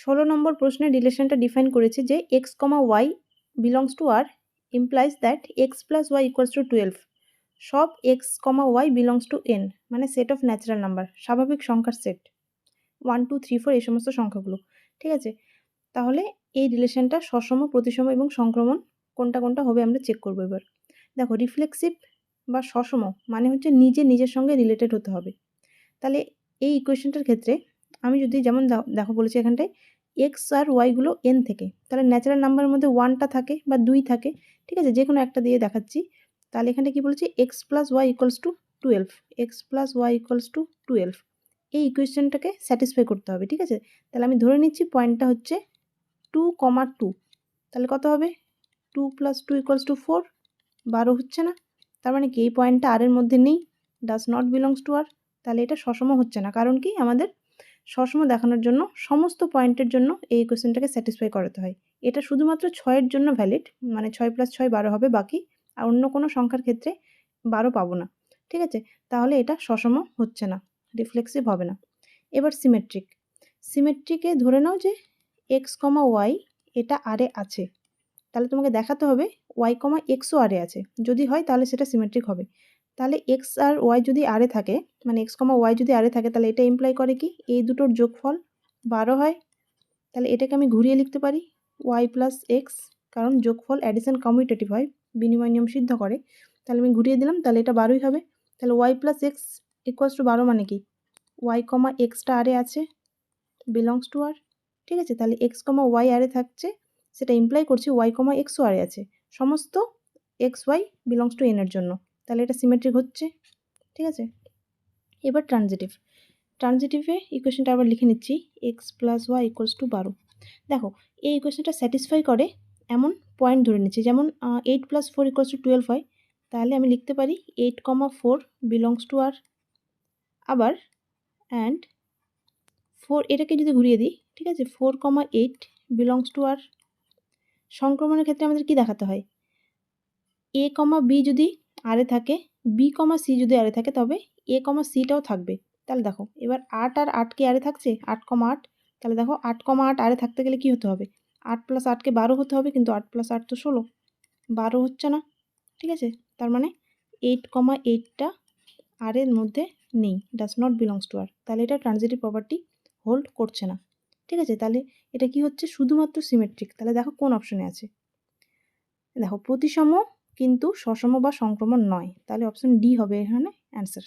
16 নম্বর প্রশ্নের রিলেশনটা ডিফাইন করেছে যে x, y belongs to R implies that x plus y equals to 12 সব x, y belongs to n মানে সেট অফ ন্যাচারাল নাম্বার, স্বাভাবিক সংখ্যার সেট 1 2 3 4 এই সমস্ত সংখ্যাগুলো। ঠিক আছে, তাহলে এই রিলেশনটা সসম, প্রতিসম এবং সংক্রমণ কোনটা কোনটা হবে আমরা চেক করবো এবার। দেখো, রিফ্লেক্সিভ বা সসম মানে হচ্ছে নিজের সঙ্গে রিলেটেড হতে হবে। তাহলে এই ইকুয়েশনটার ক্ষেত্রে আমি যদি যেমন দেখো বলেছি এখানটায় এক্স আর ওয়াইগুলো এন থেকে, তাহলে ন্যাচারাল নাম্বারের মধ্যে 1টা থাকে বা 2 থাকে। ঠিক আছে, যে কোনো একটা দিয়ে দেখাচ্ছি। তাহলে এখানটা কি বলেছি, x plus y equals to 12, x plus y equals to 12, এই ইকুয়েশনটাকে স্যাটিসফাই করতে হবে। ঠিক আছে, তাহলে আমি ধরে নিচ্ছি পয়েন্টটা হচ্ছে 2, 2, তাহলে কত হবে 2 প্লাস 2 ইকুয়ালস টু 4, 12 হচ্ছে না? তার মানে কি এই পয়েন্টটা আর এর মধ্যে নেই, ডাজ নট বিলংস টু আর। তাহলে এটা সসম হচ্ছে না, কারণ কি আমাদের সসম দেখানোর জন্য সমস্ত পয়েন্টের জন্য এই ইকুয়েশনটাকে স্যাটিসফাই করাতে হয়। এটা শুধুমাত্র 6-এর জন্য ভ্যালিড, মানে 6 প্লাস 6 12 হবে, বাকি আর অন্য কোনো সংখ্যার ক্ষেত্রে 12 পাবো না। ঠিক আছে, তাহলে এটা সসম হচ্ছে না, রিফ্লেক্সিভ হবে না। এবার সিমেট্রিক। সিমেট্রিকে ধরে নাও যে এক্স, ওয়াই এটা আরে আছে, তাহলে তোমাকে দেখাতে হবে ওয়াই, এক্সও আরে আছে। যদি হয় তাহলে সেটা সিমেট্রিক হবে। তাহলে এক্স আর ওয়াই যদি আরে থাকে, মানে এক্স, ওয়াই যদি আরে থাকে, তাহলে এটা ইমপ্লাই করে কি এই দুটোর যোগফল 12 হয়। তাহলে এটাকে আমি ঘুরিয়ে লিখতে পারি ওয়াই প্লাস এক্স, কারণ যোগফল অ্যাডিশন কমিউটেটিভ হয়, বিনিময় নিয়ম সিদ্ধ করে। তাহলে আমি ঘুরিয়ে দিলাম, তাহলে এটা 12ই হবে। তাহলে y plus x equals to 12 মানে কি ওয়াই, এক্সটা আরে আছে, বিলংস টু আর। ঠিক আছে, তাহলে এক্স, ওয়াই আরে থাকছে, সেটা ইমপ্লাই করছে ওয়াই, এক্সও আরে আছে, সমস্ত x y belongs to N এর জন্য। তাহলে এটা সিমেট্রিক হচ্ছে। ঠিক আছে, এবার ট্রানজিটিভ। ট্রানজিটিভে ইকুয়েশনটা আবার লিখে নিচ্ছি, x plus y equals to 12। দেখো, এই ইকুয়েশনটা স্যাটিসফাই করে এমন পয়েন্ট ধরে নিচ্ছি, যেমন 8 প্লাস 4 ইকুয়ালস টু 12 হয়, তাহলে আমি লিখতে পারি 8, 4 বিলংস টু আর। আবার অ্যান্ড 4 এটাকে যদি ঘুরিয়ে দিই, ঠিক আছে, 4, 8 বিলংস টু আর। সংক্রমণের ক্ষেত্রে আমাদের কি দেখাতে হয়, এ, বি যদি আরে থাকে, বি, সি যদি আরে থাকে, তবে এ, সিটাও থাকবে। তাহলে দেখো এবার 8 আর 8 কি আরে থাকছে, 8, 8। তাহলে দেখো 8, 8 আরে থাকতে গেলে কি হতে হবে, 8 প্লাস 8কে 12 হতে হবে, কিন্তু 8 প্লাস 8 তো 16, 12 হচ্ছে না। ঠিক আছে, তার মানে 8, 8টা আর এর মধ্যে নেই, ডাজ নট বিলংস টু আর। তাহলে এটা ট্রানজিটিভ প্রপার্টি হোল্ড করছে না। ঠিক আছে, তাহলে এটা কি হচ্ছে, শুধুমাত্র সিমেট্রিক। তাহলে দেখো কোন অপশনে আছে, দেখো প্রতিসম কিন্তু সসম বা সংক্রমণ নয়, তাহলে অপশন ডি হবে এখানে অ্যান্সার।